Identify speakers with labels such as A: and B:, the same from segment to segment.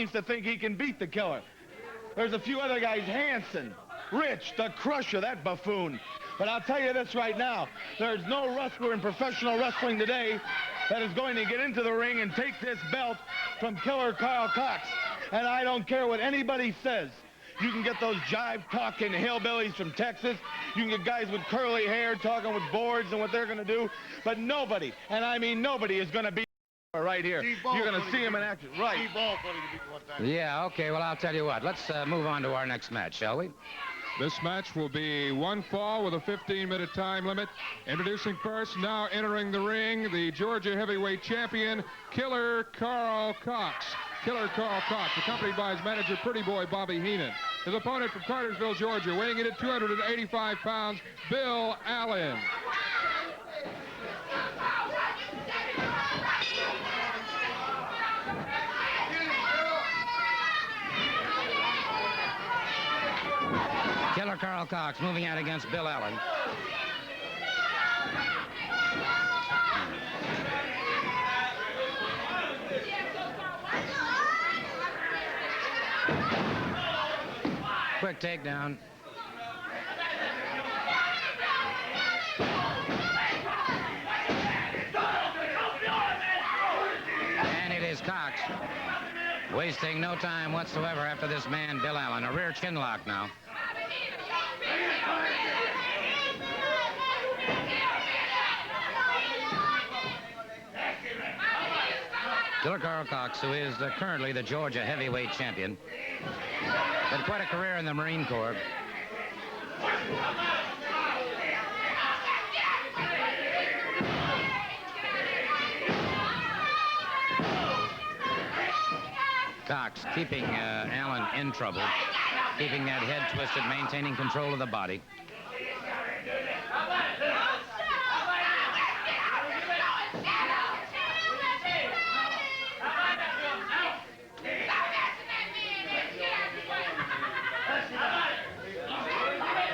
A: seems to think he can beat the Killer. There's a few other guys, Hansen, Rich, the Crusher, that buffoon. But I'll tell you this right now, there's no wrestler in professional wrestling today that is going to get into the ring and take this belt from Killer Karl Kox. And I don't care what anybody says. You can get those jive-talking hillbillies from Texas. You can get guys with curly hair talking with boards and what they're going to do. But nobody, and I mean nobody, is going to be right here. You're going to see him in action. Right.
B: Yeah, okay, well, I'll tell you what. Let's move on to our next match, shall we?
C: This match will be one fall with a 15-minute time limit. Introducing first, now entering the ring, the Georgia heavyweight champion, Killer Karl Kox. Killer Karl Kox, accompanied by his manager, Pretty Boy Bobby Heenan. His opponent from Cartersville, Georgia, weighing in at 285 pounds, Bill Allen.
B: Killer Karl Kox moving out against Bill Allen. Quick takedown. And it is Kox. Wasting no time whatsoever after this man, Bill Allen. A rear chin lock now. Killer Karl Kox, who is currently the Georgia heavyweight champion, had quite a career in the Marine Corps. Kox keeping Allen in trouble, keeping that head twisted, maintaining control of the body.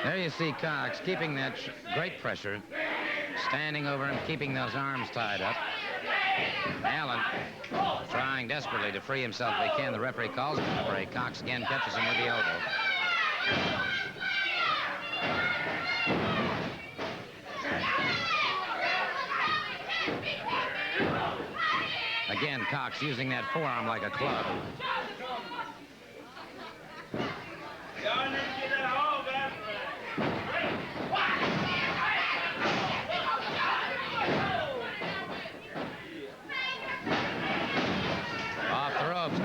B: There you see Kox keeping that great pressure, standing over him, keeping those arms tied up. Allen trying desperately to free himself if he can. The referee calls him to break. Kox again catches him with the elbow. Again, Kox using that forearm like a club.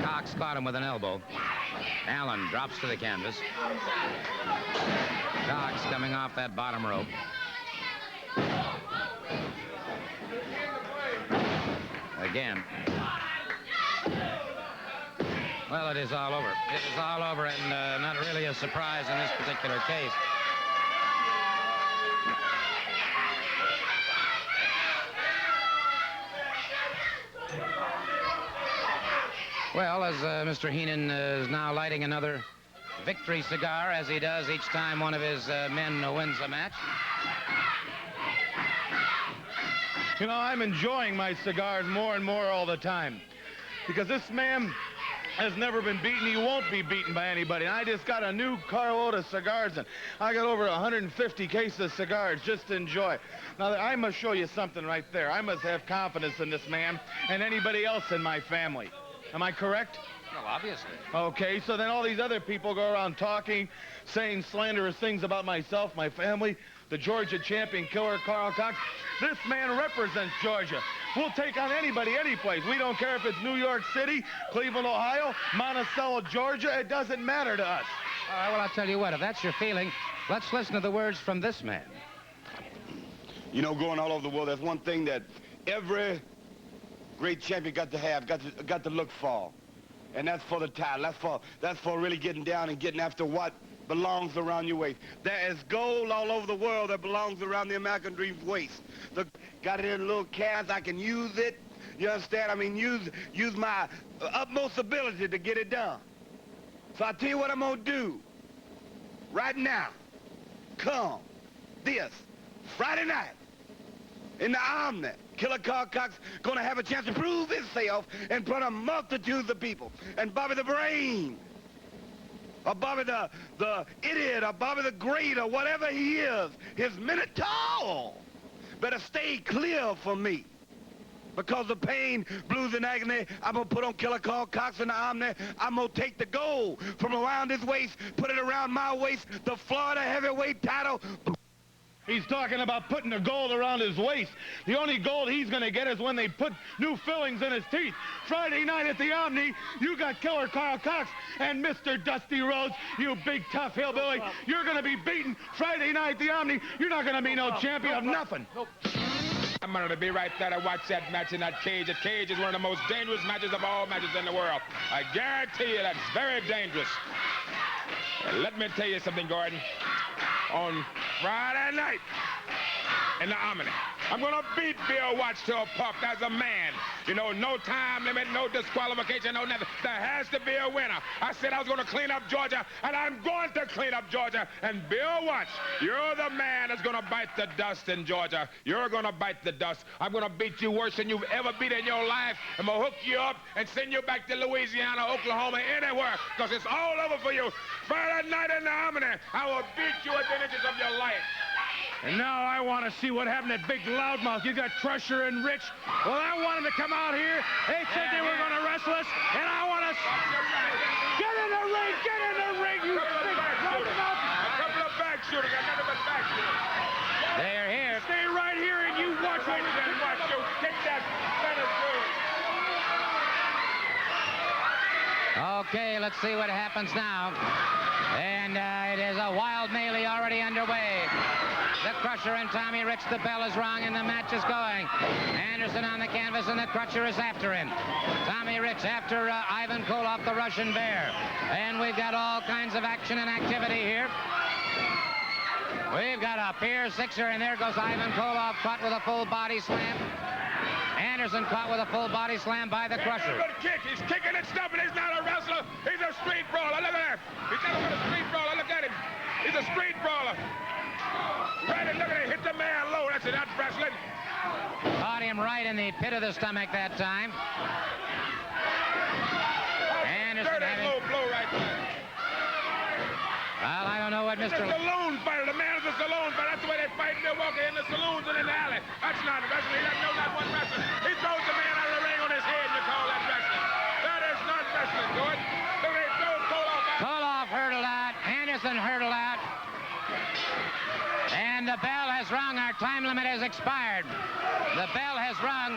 B: Kox caught him with an elbow. Allen drops to the canvas. Kox coming off that bottom rope. Again. Well, it is all over. It is all over, and not really a surprise in this particular case. Well, as Mr. Heenan is now lighting another victory cigar, as he does each time one of his men wins a match.
A: You know, I'm enjoying my cigars more and more all the time, because this man has never been beaten. He won't be beaten by anybody. And I just got a new carload of cigars, and I got over 150 cases of cigars just to enjoy. Now, I must show you something right there. I must have confidence in this man and anybody else in my family. Am I correct?
B: Well, obviously.
A: Okay, so then all these other people go around talking, saying slanderous things about myself, my family, the Georgia champion, Killer Karl Kox. This man represents Georgia. We'll take on anybody, any place. We don't care if it's New York City, Cleveland, Ohio, Monticello, Georgia. It doesn't matter to us.
B: All right, well, I'll tell you what. If that's your feeling, let's listen to the words from this man.
D: You know, going all over the world, there's one thing that every great champion got to have, got to look for, and that's for the title. That's for really getting down and getting after what belongs around your waist. There is gold all over the world that belongs around the American Dream's waist. Got it in little cans. I can use it. You understand? I mean, use my utmost ability to get it done. So I tell you what I'm gonna do. Right now, come this Friday night in the Omni Killer Karl Kox gonna have a chance to prove himself in front of multitudes of people. And Bobby the Brain, or Bobby the Idiot, or Bobby the Great, or whatever he is, his Minotaur, better stay clear from me. Because of pain, blues, and agony, I'm going to put on Killer Karl Kox in the Omni. I'm going to take the gold from around his waist, put it around my waist, the Florida heavyweight title.
A: He's talking about putting the gold around his waist. The only gold he's going to get is when they put new fillings in his teeth. Friday night at the Omni, you got Killer Karl Kox and Mr. Dusty Rhodes, you big tough hillbilly. You're going to be beaten Friday night at the Omni. You're not going to be no champion of nothing.
C: I'm going to be right there to watch that match in that cage. The cage is one of the most dangerous matches of all matches in the world. I guarantee you that's very dangerous. And let me tell you something, Gordon. On Friday night in the Omni, I'm going to beat Bill Watts to a pulp as a man. You know, no time limit, no disqualification, no nothing. There has to be a winner. I said I was going to clean up Georgia, and I'm going to clean up Georgia. And Bill Watts, you're the man that's going to bite the dust in Georgia. You're going to bite the dust. I'm going to beat you worse than you've ever beat in your life. I'm going to hook you up and send you back to Louisiana, Oklahoma, anywhere, because it's all over for you. Friday night in the Omni, I will beat you within inches of your life.
A: And now I want to see what happened to Big Loudmouth. You got Crusher and Rich. Well, I want them to come out here. They said they were going to wrestle us, and I want to... Get in the ring! Get in the ring, you big loudmouth!
C: A couple of back shooters, got nothing but back shooters.
B: They're here.
A: Stay right here, and you watch what we're going to watch.
C: You kick that center through.
B: Okay, let's see what happens now. And it is a wild melee already underway. The Crusher and Tommy Rich, the bell is rung, and the match is going. Anderson on the canvas, and the Crusher is after him. Tommy Rich after Ivan Koloff, the Russian Bear. And we've got all kinds of action and activity here. We've got a Pier Sixer, and there goes Ivan Koloff, caught with a full body slam. Anderson caught with a full body slam by the Crusher.
C: Good kick. He's kicking and stuffing. He's not a wrestler. He's a street brawler. Look at that. He's nothing but a street brawler. Look at him. He's a street brawler. Right, and look at him. Hit the man low. That's it. That's wrestling.
B: Caught him right in the pit of the stomach that time. Anderson
C: Dirty low blow right there.
B: Well, I don't know what
C: It's
B: Mr.
C: a saloon fighter. The man is a saloon fighter. That's the way they fight in Milwaukee, in the saloons and in the alley. That's not wrestling. He doesn't know that one wrestling. He throws the man out of the ring on his head, and you call that wrestling. That is not wrestling, Gordon. Look at him throw Koloff out.
B: Koloff hurdled out. Anderson hurdled out. And the bell has rung. Our time limit has expired. The bell has rung.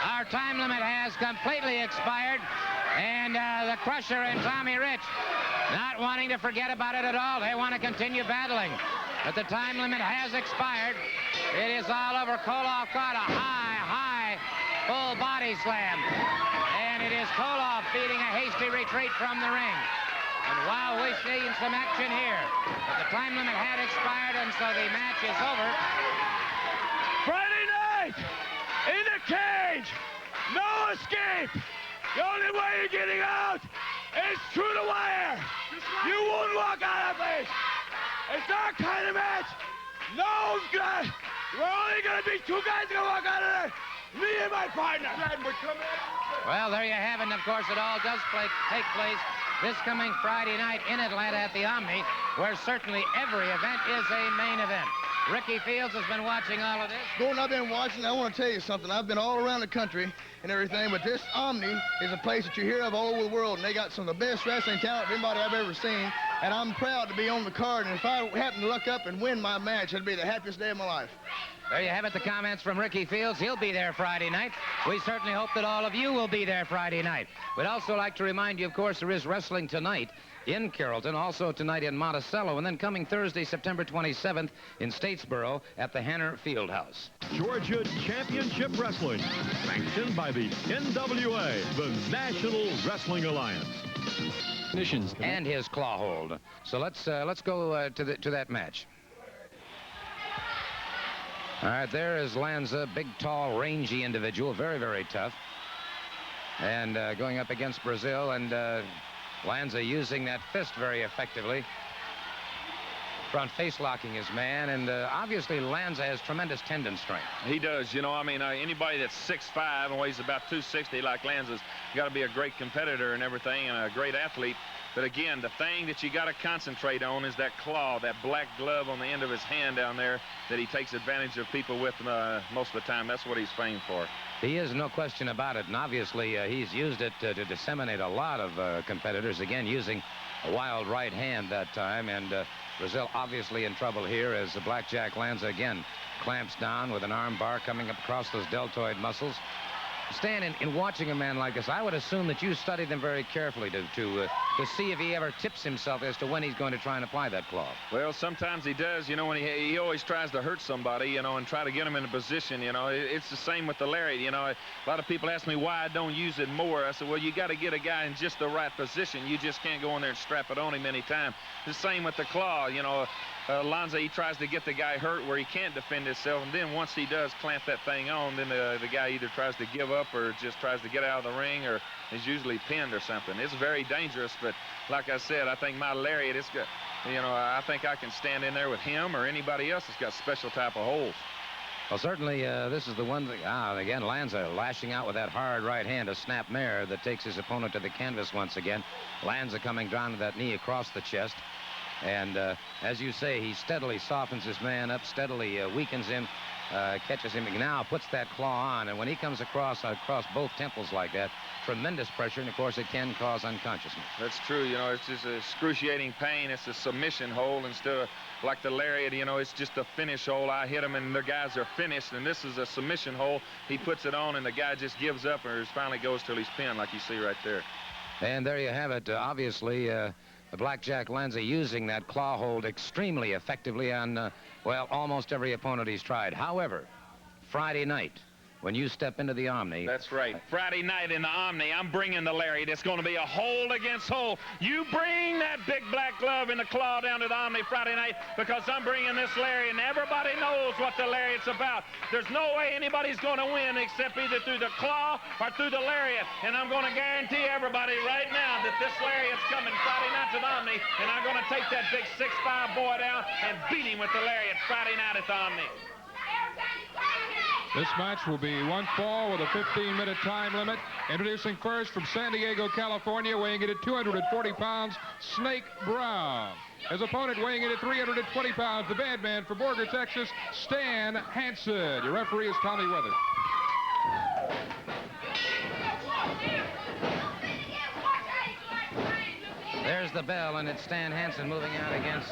B: Our time limit has completely expired. And the Crusher and Tommy Rich not wanting to forget about it at all. They want to continue battling. But the time limit has expired. It is all over. Koloff caught a high, full body slam. And it is Koloff beating a hasty retreat from the ring. And while we're seeing some action here, but the time limit had expired, and so the match is over.
A: Friday night, in the cage, no escape. The only way you're getting out is through the wire. You won't walk out of this. It's our kind of match. No guy. We're only going to be two guys going to walk out of there. Me and my partner.
B: Well, there you have it. And of course, it all does take place this coming Friday night in Atlanta at the Omni, where certainly every event is a main event. Ricky Fields has been watching all of this.
E: Gordon, I've been watching. I want to tell you something. I've been all around the country and everything, but this Omni is a place that you hear of all over the world, and they got some of the best wrestling talent of anybody I've ever seen, and I'm proud to be on the card, and if I happen to luck up and win my match, it'll be the happiest day of my life.
B: There you have it, the comments from Ricky Fields. He'll be there Friday night. We certainly hope that all of you will be there Friday night. We'd also like to remind you, of course, there is wrestling tonight in Carrollton, also tonight in Monticello, and then coming Thursday, September 27th in Statesboro at the Hanner Fieldhouse.
F: Georgia Championship Wrestling, sanctioned by the NWA, the National Wrestling Alliance.
B: And his claw hold. So let's go to that match. All right, there is Lanza, big, tall, rangy individual, very, very tough. And going up against Brazil, and Lanza using that fist very effectively. front face locking his man, and obviously Lanza has tremendous tendon strength.
G: He does. You know, I mean, anybody that's 6'5" and weighs about 260 like Lanza's got to be a great competitor and everything, and a great athlete. But again, the thing that you got to concentrate on is that claw, that black glove on the end of his hand down there that he takes advantage of people with most of the time. That's what he's famed for.
B: He is, no question about it, and obviously he's used it to disseminate a lot of competitors, again, using a wild right hand that time, and Brazil obviously in trouble here as the Blackjack Lanza again clamps down with an arm bar coming up across those deltoid muscles. Stan, in watching a man like this, I would assume that you studied them very carefully to see if he ever tips himself as to when he's going to try and apply that claw.
G: Well, sometimes he does, you know, when he always tries to hurt somebody, you know, and try to get him in a position, you know. It's the same with the lariat, you know. A lot of people ask me why I don't use it more. I said, well, you got to get a guy in just the right position. You just can't go in there and strap it on him anytime. The same with the claw, you know. Lanza, he tries to get the guy hurt where he can't defend himself, and then once he does clamp that thing on, then the guy either tries to give up or just tries to get out of the ring, or is usually pinned or something. It's very dangerous, but like I said, I think my lariat, it's good. You know, I think I can stand in there with him or anybody else that's got special type of holes.
B: Well, certainly this is the one thing. Again, Lanza lashing out with that hard right hand, a snap mare that takes his opponent to the canvas once again. Lanza coming down to that knee across the chest. And as you say, he steadily softens his man up, steadily weakens him, catches him, now puts that claw on. And when he comes across both temples like that, tremendous pressure, and of course it can cause unconsciousness.
G: That's true. You know, it's just excruciating pain. It's a submission hold instead of like the lariat, you know, it's just a finish hold. I hit him and the guys are finished, and this is a submission hold. He puts it on and the guy just gives up, or finally goes till he's pinned, like you see right there.
B: And there you have it. Obviously, the Blackjack Lanza using that claw hold extremely effectively on, well, almost every opponent he's tried. However, Friday night, when you step into the Omni.
G: That's right. Friday night in the Omni, I'm bringing the lariat. It's going to be a hold against hold. You bring that big black glove and the claw down to the Omni Friday night, because I'm bringing this lariat, and everybody knows what the lariat's about. There's no way anybody's going to win except either through the claw or through the lariat. And I'm going to guarantee everybody right now that this lariat's coming Friday night to the Omni, and I'm going to take that big 6'5" boy down and beat him with the lariat Friday night at the Omni.
C: This match will be one fall with a 15-minute time limit. Introducing first from San Diego, California, weighing in at 240 pounds, Snake Brown. His opponent weighing in at 320 pounds, the bad man from Borger, Texas, Stan Hansen. Your referee is Tommy Weather.
B: There's the bell, and it's Stan Hansen moving out against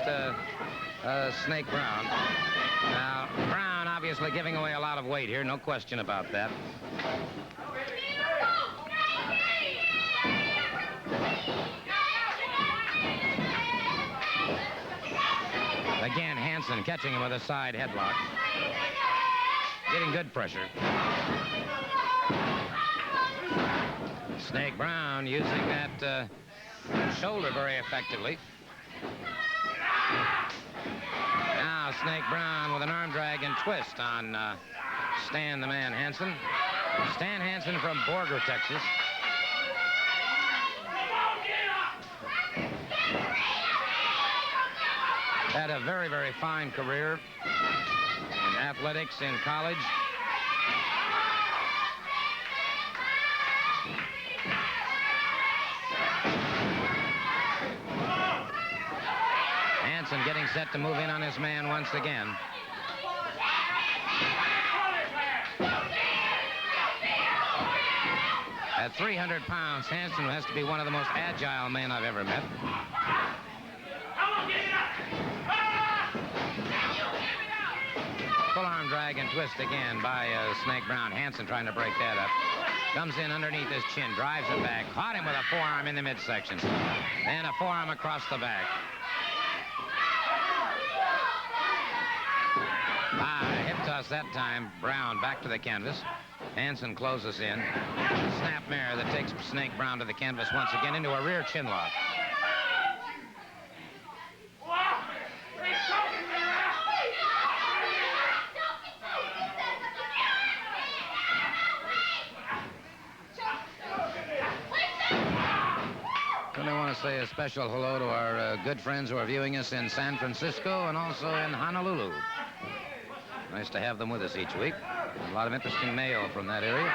B: Snake Brown. Now, Brown obviously giving away a lot of weight here, no question about that. Again, Hansen catching him with a side headlock. Getting good pressure. Snake Brown using that shoulder very effectively. Now Snake Brown with an arm drag and twist on Stan the Man Hansen. Stan Hansen from Borger, Texas. Had a very, very fine career in athletics in college. Hansen getting set to move in on his man once again. At 300 pounds, Hansen has to be one of the most agile men I've ever met. Full arm drag and twist again by Snake Brown. Hansen trying to break that up. Comes in underneath his chin, drives it back. Caught him with a forearm in the midsection. And a forearm across the back. Hip toss that time. Brown back to the canvas. Hansen closes in. Snap mare that takes Snake Brown to the canvas once again into a rear chin lock. They want want to say a special hello to our good friends who are viewing us in San Francisco and also in Honolulu. Nice to have them with us each week. A lot of interesting mail from that area.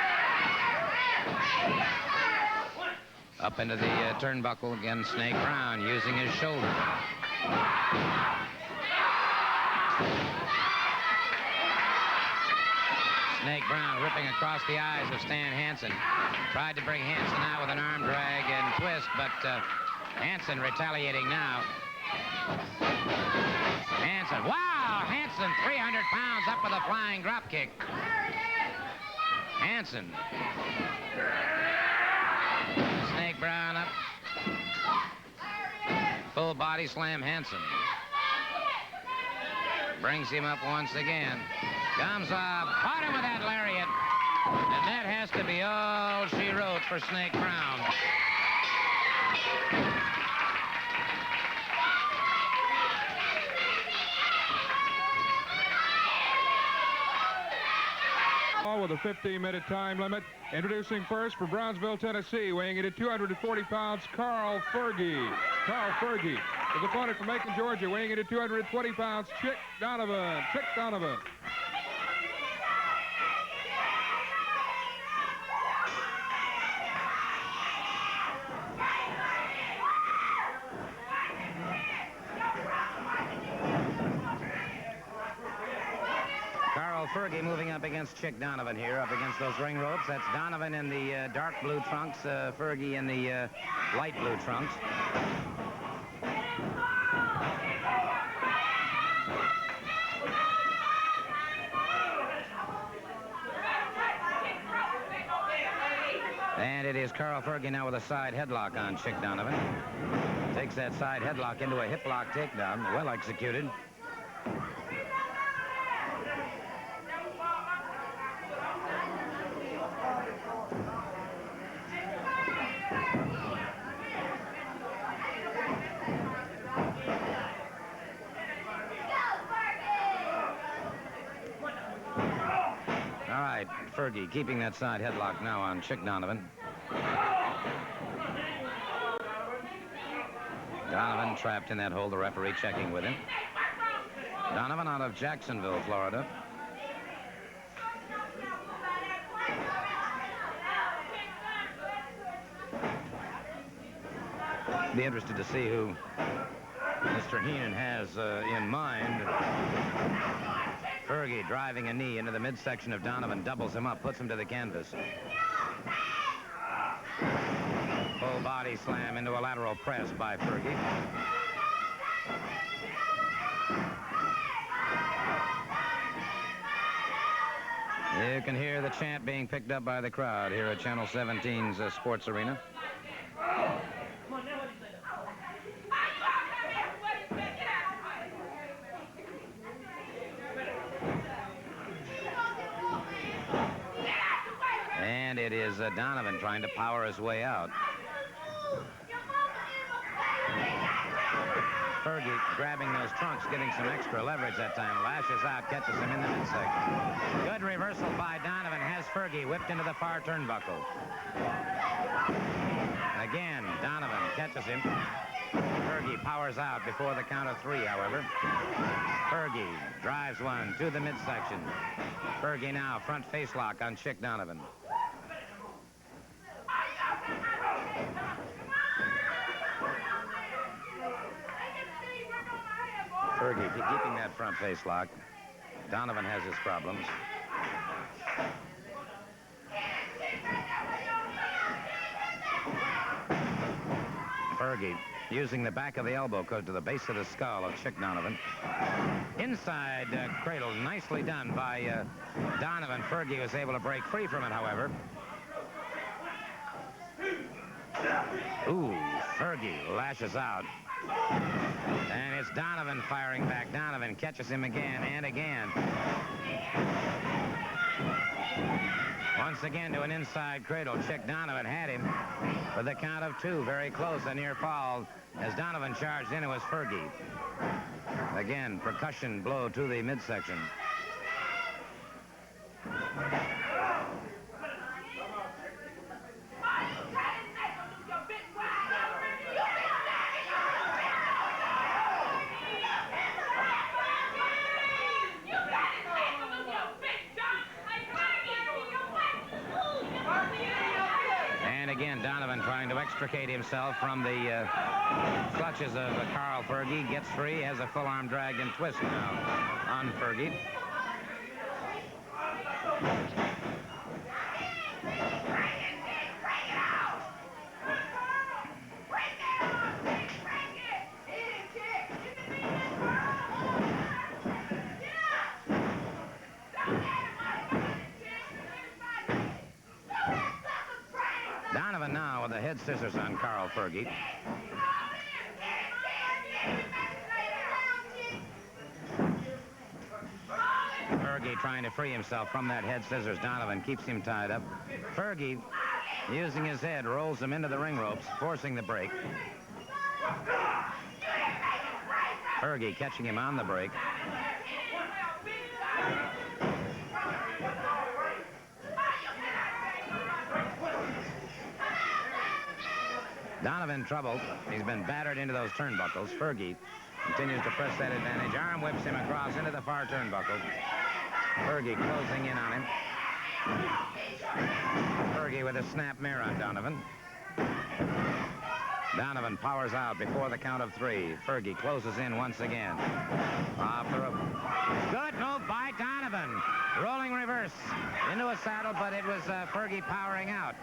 B: Up into the turnbuckle again, Snake Brown using his shoulder. Snake Brown ripping across the eyes of Stan Hansen. Tried to bring Hansen out with an arm drag and twist, but Hansen retaliating now. Hansen, wow! Hansen, 300 pounds up with a flying drop kick. Hansen. Snake Brown up. Full body slam Hansen. Brings him up once again. Comes up, caught him with that lariat. And that has to be all she wrote for Snake Brown.
C: With a 15-minute time limit. Introducing first for Brownsville, Tennessee, weighing in at 240 pounds, Karl Fergie. Karl Fergie. His opponent from Macon, Georgia, weighing in at 220 pounds, Chic Donovan. Chic Donovan.
B: Fergie moving up against Chic Donovan here, up against those ring ropes. That's Donovan in the dark blue trunks, Fergie in the light blue trunks. And it is Karl Fergie now with a side headlock on Chic Donovan. Takes that side headlock into a hip lock takedown, well executed. Fergie keeping that side headlock now on Chic Donovan. Donovan trapped in that hole, the referee checking with him. Donovan out of Jacksonville, Florida. Be interested to see who Mr. Heenan has in mind. Fergie driving a knee into the midsection of Donovan, doubles him up, puts him to the canvas. Full body slam into a lateral press by Fergie. You can hear the chant being picked up by the crowd here at Channel 17's Sports Arena. And it is Donovan trying to power his way out. Fergie grabbing those trunks, getting some extra leverage that time. Lashes out, catches him in the midsection. Good reversal by Donovan. Has Fergie whipped into the far turnbuckle. Again, Donovan catches him. Fergie powers out before the count of 3, however. Fergie drives one to the midsection. Fergie now front face lock on Chic Donovan. Fergie keeping that front face lock. Donovan has his problems. Fergie using the back of the elbow to the base of the skull of Chic Donovan. Inside cradle, nicely done by Donovan. Fergie was able to break free from it, however. Ooh, Fergie lashes out. And it's Donovan firing back. Donovan catches him again and again. Once again to an inside cradle. Chic Donovan had him with the count of 2. Very close, a near fall as Donovan charged in. It was Fergie. Again, percussion blow to the midsection. extricate himself from the clutches of Karl Fergie. Gets free, has a full arm drag and twist now on Fergie. Donovan now with the head scissors on Karl Fergie. Fergie trying to free himself from that head scissors. Donovan keeps him tied up. Fergie, using his head, rolls him into the ring ropes, forcing the break. Fergie catching him on the break. Donovan in trouble. He's been battered into those turnbuckles. Fergie continues to press that advantage. Arm whips him across into the far turnbuckle. Fergie closing in on him. Fergie with a snap mirror on Donovan. Donovan powers out before the count of 3. Fergie closes in once again. Off the rope. Good move by Donovan. Rolling reverse into a saddle, but it was Fergie powering out.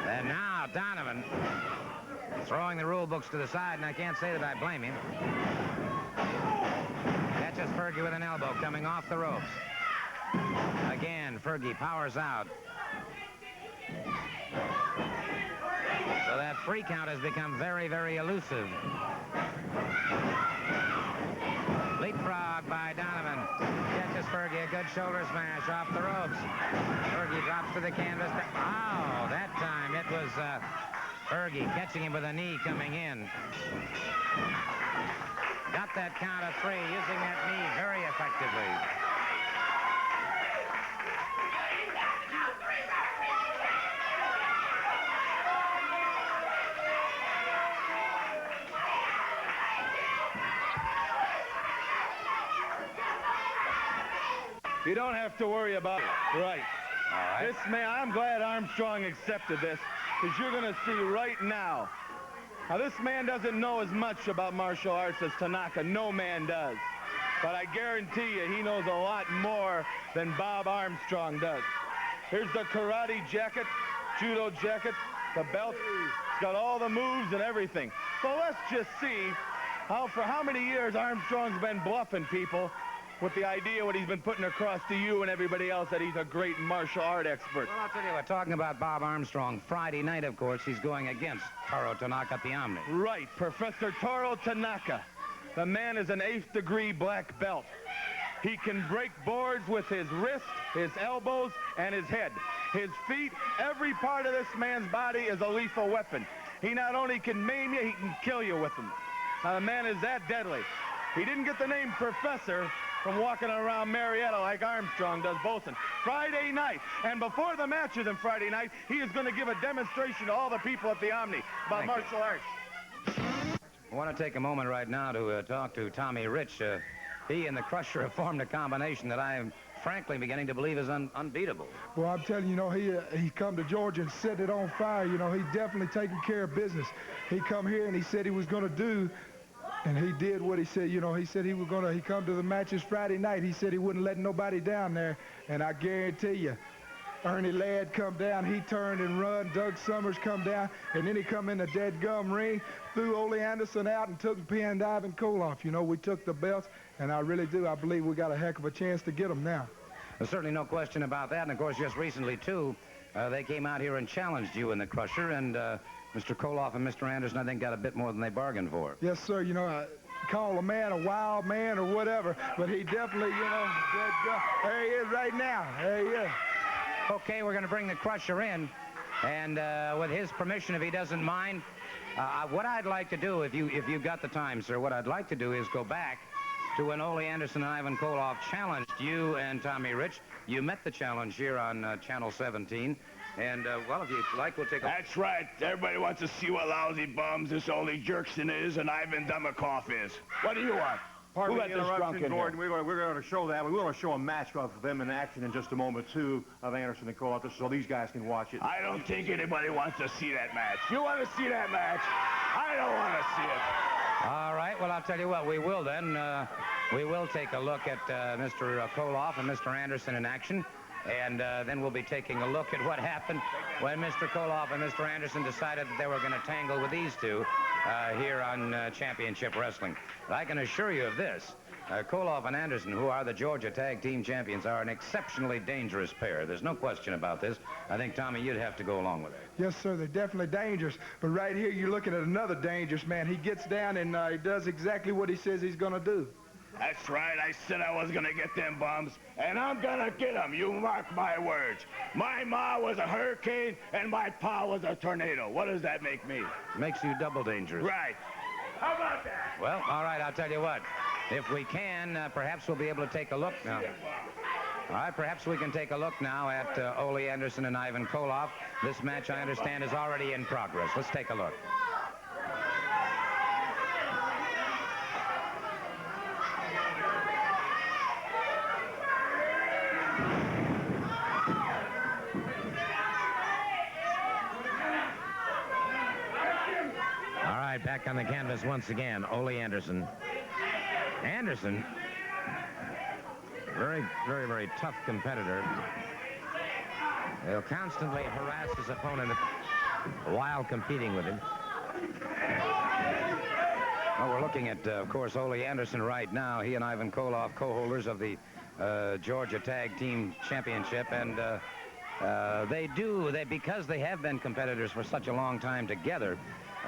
B: And now Donovan throwing the rule books to the side, and I can't say that I blame him. Catches Fergie with an elbow coming off the ropes. Again, Fergie powers out. So that free count has become very, very elusive. Leapfrog by Donovan. Catches Fergie, a good shoulder smash off the ropes. Fergie drops to the canvas. Oh, that time it was Fergie catching him with a knee coming in. Got that count of 3, using that knee very effectively.
A: You don't have to worry about it. Right.
B: All right.
A: This man, I'm glad Armstrong accepted this, because you're going to see right now. Now, this man doesn't know as much about martial arts as Tanaka. No man does. But I guarantee you, he knows a lot more than Bob Armstrong does. Here's the karate jacket, judo jacket, the belt. It's got all the moves and everything. So let's just see for how many years Armstrong's been bluffing people with the idea what he's been putting across to you and everybody else that he's a great martial art expert.
B: Well, I'll tell you what, talking about Bob Armstrong, Friday night, of course, he's going against Taro Tanaka at the Omni.
A: Right, Professor Taro Tanaka. The man is an 8th degree black belt. He can break boards with his wrist, his elbows, and his head. His feet, every part of this man's body is a lethal weapon. He not only can maim you, he can kill you with them. Now, the man is that deadly. He didn't get the name Professor from walking around Marietta like Armstrong does boasting. Friday night, and before the matches on Friday night, he is going to give a demonstration to all the people at the Omni about martial arts.
B: I want to take a moment right now to talk to Tommy Rich. He and the Crusher have formed a combination that I am frankly beginning to believe is unbeatable.
H: Well, I'm telling you, he come to Georgia and set it on fire. You know, he definitely taking care of business. He come here and he said he was going to do, and he did what he said. You know, he said he come to the matches Friday night. He said he wouldn't let nobody down there, and I guarantee you, Ernie Ladd come down, he turned and run. Doug Summers come down, and then he come in the dead gum ring, threw Ole Anderson out and took pinned Ivan Koloff. You know, we took the belts, and I really do. I believe we got a heck of a chance to get them now.
B: There's certainly no question about that, and of course, just recently, too, they came out here and challenged you in the Crusher, and Mr. Koloff and Mr. Anderson, I think, got a bit more than they bargained for.
H: Yes, sir. You know, I call a man a wild man or whatever, but he definitely, you know, there he is right now. There he is.
B: Okay, we're going to bring the Crusher in, and with his permission, if he doesn't mind, what I'd like to do, if you've got the time, sir, what I'd like to do is go back to when Ole Anderson and Ivan Koloff challenged you and Tommy Rich. You met the challenge here on Channel 17. And, well, if you like, we'll take a...
D: That's right. Everybody wants to see what lousy bums this Ole Jerkson is and Ivan Demakoff is. What do you want?
I: Pardon
D: Who
I: me
D: got
I: the
D: this drunk
I: interruption,
D: in
I: Gordon.
D: here?
I: We're going to show that. We're going to show a match of them in action in just a moment, too, of Anderson and Koloff, so these guys can watch it.
D: I don't think anybody wants to see that match. You want to see that match? I don't want to see it.
B: All right, well, I'll tell you what, we will then. We will take a look at Mr. Koloff and Mr. Anderson in action, and then we'll be taking a look at what happened when Mr. Koloff and Mr. Anderson decided that they were going to tangle with these two here on Championship Wrestling. But I can assure you of this. Koloff and Anderson, who are the Georgia Tag Team Champions, are an exceptionally dangerous pair. There's no question about this. I think, Tommy, you'd have to go along with it.
H: Yes, sir, they're definitely dangerous. But right here, you're looking at another dangerous man. He gets down and he does exactly what he says he's going to do.
D: That's right. I said I was going to get them bums, and I'm going to get them. You mark my words. My ma was a hurricane, and my pa was a tornado. What does that make me?
B: Makes you double dangerous.
D: Right. How about that?
B: Well, all right, I'll tell you what. If we can, perhaps we'll be able to take a look now. All right, perhaps we can take a look now at Ole Anderson and Ivan Koloff. This match, I understand, is already in progress. Let's take a look. All right, back on the canvas once again, Ole Anderson. Anderson, very, very, very tough competitor. He'll constantly harass his opponent while competing with him. Well, we're looking at, of course, Ole Anderson right now. He and Ivan Koloff, co-holders of the Georgia Tag Team Championship, and because they have been competitors for such a long time together,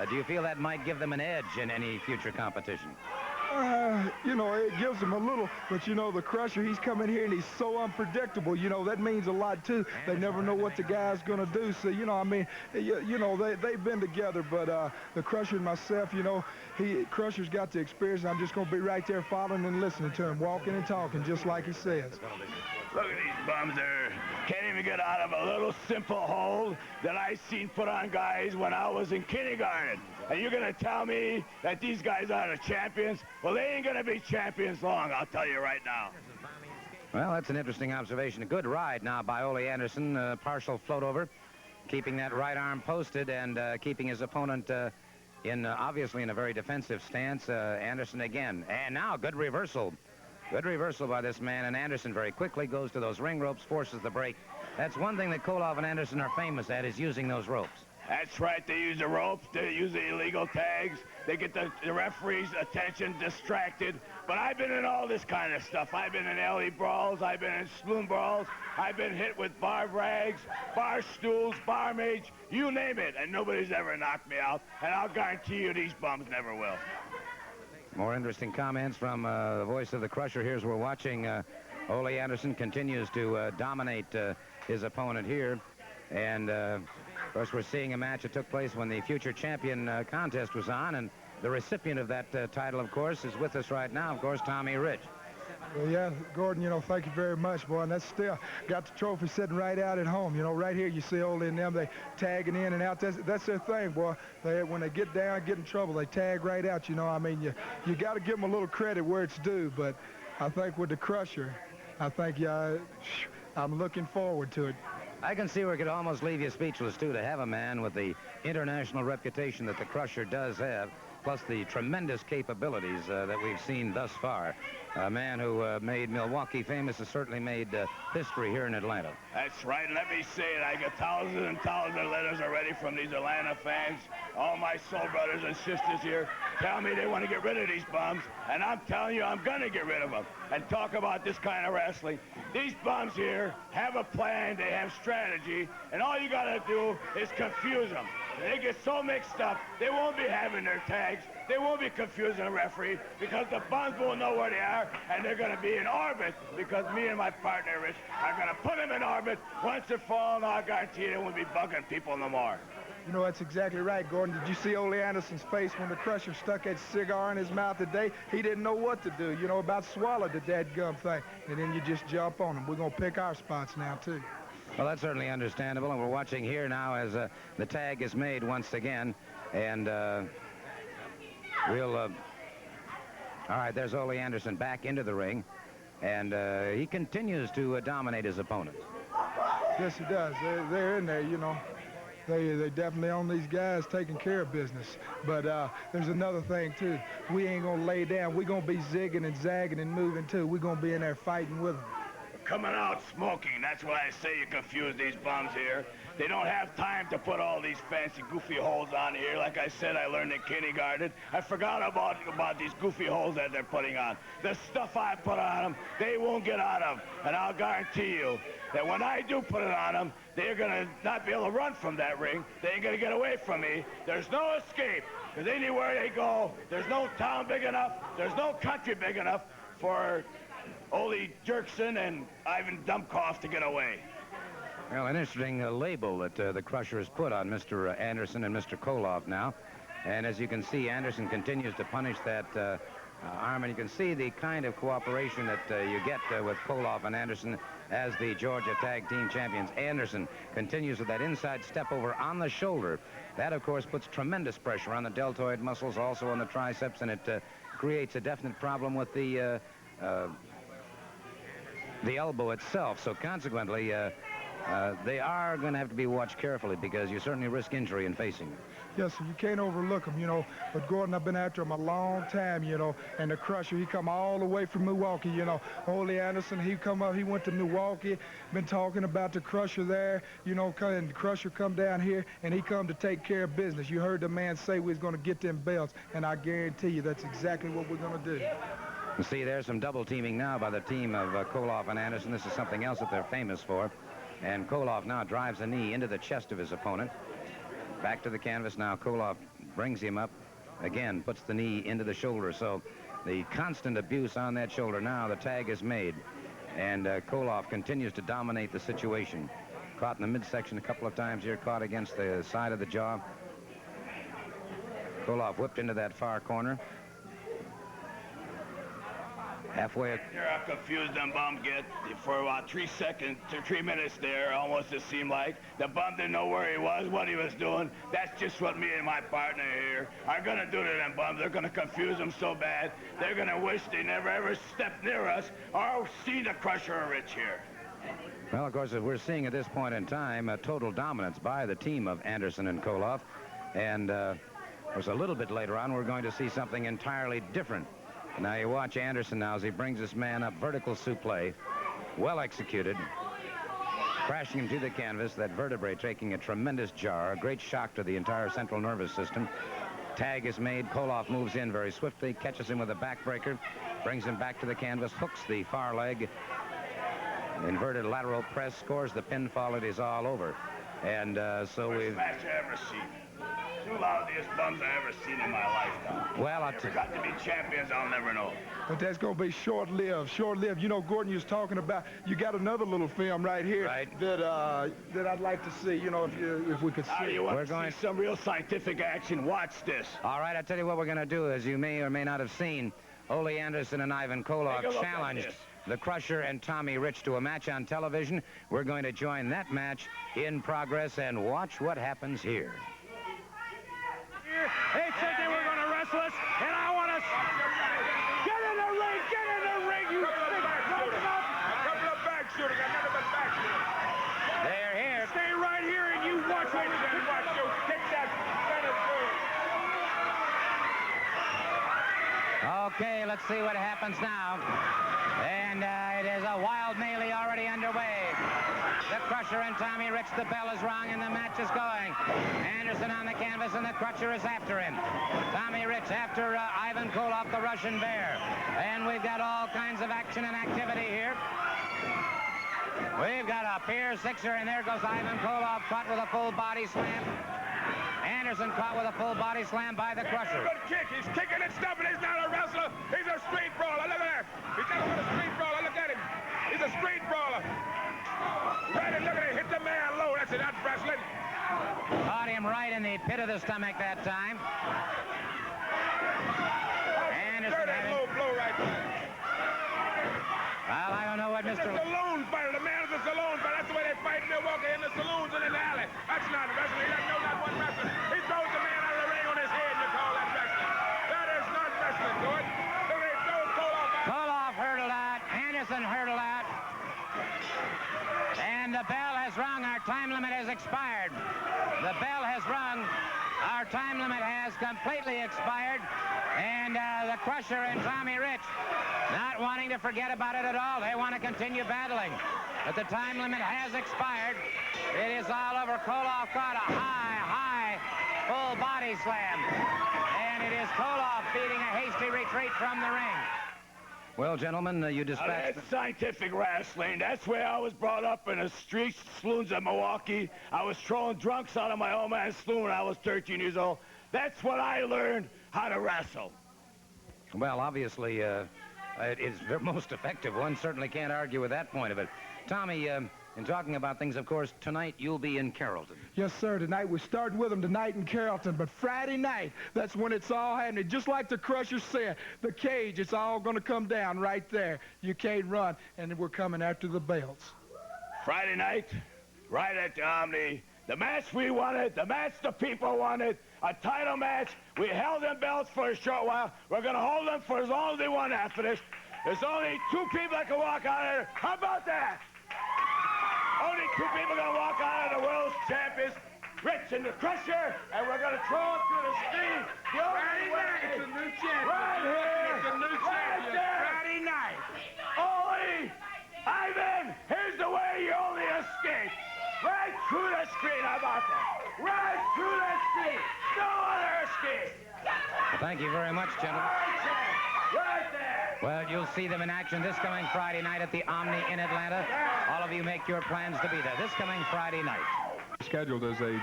B: do you feel that might give them an edge in any future competition?
H: You know, it gives him a little, but you know, the Crusher, he's coming here and he's so unpredictable. You know, that means a lot too. They never know what the guy's going to do. So, you know, I mean, you know, they've been together, but the Crusher and myself, you know, Crusher's got the experience. I'm just going to be right there following and listening to him, walking and talking just like he says.
D: Look at these bums there. Can't even get out of a little simple hold that I seen put on guys when I was in kindergarten. And you're going to tell me that these guys are the champions? Well, they ain't going to be champions long, I'll tell you right now.
B: Well, that's an interesting observation. A good ride now by Ole Anderson, partial float over, keeping that right arm posted and keeping his opponent obviously in a very defensive stance. Anderson again. And now, good reversal. Good reversal by this man, and Anderson very quickly goes to those ring ropes, forces the break. That's one thing that Koloff and Anderson are famous at, is using those ropes.
D: That's right. They use the ropes. They use the illegal tags. They get the referee's attention distracted. But I've been in all this kind of stuff. I've been in alley brawls. I've been in saloon brawls. I've been hit with bar rags, bar stools, barmaids, you name it. And nobody's ever knocked me out. And I'll guarantee you these bums never will.
B: More interesting comments from the voice of the Crusher here as we're watching. Ole Anderson continues to dominate his opponent here. And, of course, we're seeing a match that took place when the future champion contest was on. And the recipient of that title, of course, is with us right now, of course, Tommy Rich.
H: Well, yeah, Gordon, you know, thank you very much, boy. And that's still got the trophy sitting right out at home. You know, right here you see Ole and them, they tagging in and out. That's their thing, boy. When they get down, get in trouble, they tag right out. You know, I mean, you got to give them a little credit where it's due. But I think with the Crusher, I think I'm looking forward to it.
B: I can see where it could almost leave you speechless, too, to have a man with the international reputation that the Crusher does have, plus the tremendous capabilities that we've seen thus far. A man who made Milwaukee famous has certainly made history here in Atlanta.
D: That's right. Let me say it. I get thousands and thousands of letters already from these Atlanta fans. All my soul brothers and sisters here tell me they want to get rid of these bums. And I'm telling you, I'm going to get rid of them. And talk about this kind of wrestling. These bums here have a plan. They have strategy. And all you got to do is confuse them. They get so mixed up, they won't be having their tags. They won't be confusing the referee because the bums will know where they are, and they're going to be in orbit because me and my partner, Rich, are going to put them in orbit. Once they're falling, I'll guarantee you they won't be bugging people no more.
H: You know, that's exactly right, Gordon. Did you see Ole Anderson's face when the Crusher stuck that cigar in his mouth today? He didn't know what to do, you know, about swallowed the dadgum thing. And then you just jump on him. We're going to pick our spots now, too.
B: Well, that's certainly understandable, and we're watching here now as the tag is made once again, and we'll All right, there's Ole Anderson back into the ring, and he continues to dominate his opponents.
H: Yes, he does. They're in there, you know. They definitely on these guys taking care of business. But there's another thing, too. We ain't going to lay down. We're going to be zigging and zagging and moving, too. We're going to be in there fighting with them.
J: Coming out smoking. That's why I say you confuse these bums here. They don't have time to put all these fancy goofy holes on here. Like I said, I learned in kindergarten. I forgot about these goofy holes that they're putting on. The stuff I put on them, they won't get out of. And I'll guarantee you that when I do put it on them, they're going to not be able to run from that ring. They ain't going to get away from me. There's no escape. Because anywhere they go, there's no town big enough, there's no country big enough for Ole Jerkson and Ivan Dumpkoff to get away.
B: Well, an interesting label that the Crusher has put on Mr. Anderson and Mr. Koloff now. And as you can see, Anderson continues to punish that arm, and you can see the kind of cooperation that you get with Koloff and Anderson as the Georgia Tag Team Champions. Anderson continues with that inside step over on the shoulder. That, of course, puts tremendous pressure on the deltoid muscles, also on the triceps, and it creates a definite problem with the elbow itself. So consequently, they are going to have to be watched carefully because you certainly risk injury in facing them.
H: Yes, sir, you can't overlook them, you know. But Gordon, I've been after him a long time, you know. And the Crusher, he come all the way from Milwaukee, you know. Ole Anderson, he come up, he went to Milwaukee, been talking about the Crusher there, you know, and the Crusher come down here, and he come to take care of business. You heard the man say we was going to get them belts, and I guarantee you that's exactly what we're going to do.
B: You see, there's some double teaming now by the team of Koloff and Anderson. This is something else that they're famous for. And Koloff now drives a knee into the chest of his opponent. Back to the canvas now. Koloff brings him up. Again, puts the knee into the shoulder. So the constant abuse on that shoulder. Now the tag is made. And Koloff continues to dominate the situation. Caught in the midsection a couple of times here. Caught against the side of the jaw. Koloff whipped into that far corner. Halfway.
J: Here I confused them bum get for about 3 seconds to 3 minutes there, almost it seemed like. The bum didn't know where he was, what he was doing. That's just what me and my partner here are going to do to them bums. They're going to confuse them so bad, they're going to wish they never ever stepped near us or see the Crusher or Rich here.
B: Well, of course, we're seeing at this point in time a total dominance by the team of Anderson and Koloff. And of course, a little bit later on, we're going to see something entirely different. Now you watch Anderson now as he brings this man up, vertical suplex, well executed, crashing him to the canvas, that vertebrae taking a tremendous jar, a great shock to the entire central nervous system. Tag is made. Koloff moves in very swiftly, catches him with a backbreaker, brings him back to the canvas, hooks the far leg, inverted lateral press, scores the pinfall. It is all over. And so we've...
J: Match I ever seen. Two loudest bums I ever seen in my lifetime.
B: Well, I'll
J: never got to be champions, I'll never know.
H: But that's going to be short-lived, short-lived. You know, Gordon, you was talking about, you got another little film right here that I'd like to see, you know, if we could see.
J: You want to see some real scientific action? Watch this.
B: All right, I'll tell you what we're going to do. As you may or may not have seen, Ole Anderson and Ivan Koloff challenged the Crusher and Tommy Rich to a match on television. We're going to join that match in progress and watch what happens here.
K: They said they were going to wrestle us, and I want us. Get in the ring! Get in the ring, you big shooter! A couple of back shooters. I never been back shooter.
B: They're here.
K: Stay right here, and you watch what we're going to watch. You kick that
B: Okay, let's see what happens now. And it is a wild melee already underway. The Crusher and Tommy Rich, the bell is rung and the match is going. Anderson on the canvas and the Crusher is after him. Tommy Rich after Ivan Koloff, the Russian Bear. And we've got all kinds of action and activity here. We've got a Pier Sixer, and there goes Ivan Koloff, caught with a full body slam. Anderson caught with a full body slam by the Crusher.
K: Good kick. He's kicking and stuffing. He's not a wrestler. He's a street brawler. Look at that. He's nothing but a street brawler. Look at him. He's a street brawler. Right, and look at it. Hit the man low. That's it. That's wrestling.
B: Caught him right in the pit of the stomach that time. Anderson
K: that low blow right there.
B: Well, I don't know what Mr.
K: The saloon fighter. The man is a saloon fighter. That's the way they fight in Milwaukee, in the saloons and in the alley. That's not wrestling. He doesn't know not one wrestling. He throws the man out of the ring on his head, and you call that wrestling. That is not wrestling, Gordon. Look at him
B: rung. Our time limit has completely expired. And the Crusher and Tommy Rich not wanting to forget about it at all. They want to continue battling. But the time limit has expired. It is all over. Koloff caught a high, full body slam. And it is Koloff beating a hasty retreat from the ring. Well, gentlemen, you dispatched...
J: That's scientific wrestling. That's where I was brought up in the streets, saloons of Milwaukee. I was throwing drunks out of my old man's saloon when I was 13 years old. That's what I learned how to wrestle.
B: Well, obviously, it is the most effective. One certainly can't argue with that point of it. Tommy, in talking about things, of course, tonight you'll be in Carrollton.
H: Yes, sir. Tonight we're starting with them tonight in Carrollton, but Friday night, that's when it's all happening. Just like the Crusher said, the cage, it's all going to come down right there. You can't run, and we're coming after the belts.
J: Friday night, right at the Omni, the match we wanted, the match the people wanted, a title match. We held them belts for a short while. We're going to hold them for as long as they want after this. There's only 2 people that can walk out of there. How about that? Only 2 people going to walk out of the world's champions, Rich and the Crusher, and we're going to throw them through the screen.
K: Friday night, it's a new champion.
J: Right here.
K: It's a new champion. Friday night.
J: Ole Ivan, here's the way you only escape. Right through the screen. How about that? Right through the screen. No other escape.
B: Well, thank you very much, gentlemen.
J: Right there.
B: Well, you'll see them in action this coming Friday night at the Omni in Atlanta. All of you make your plans to be there this coming Friday night.
C: Scheduled as a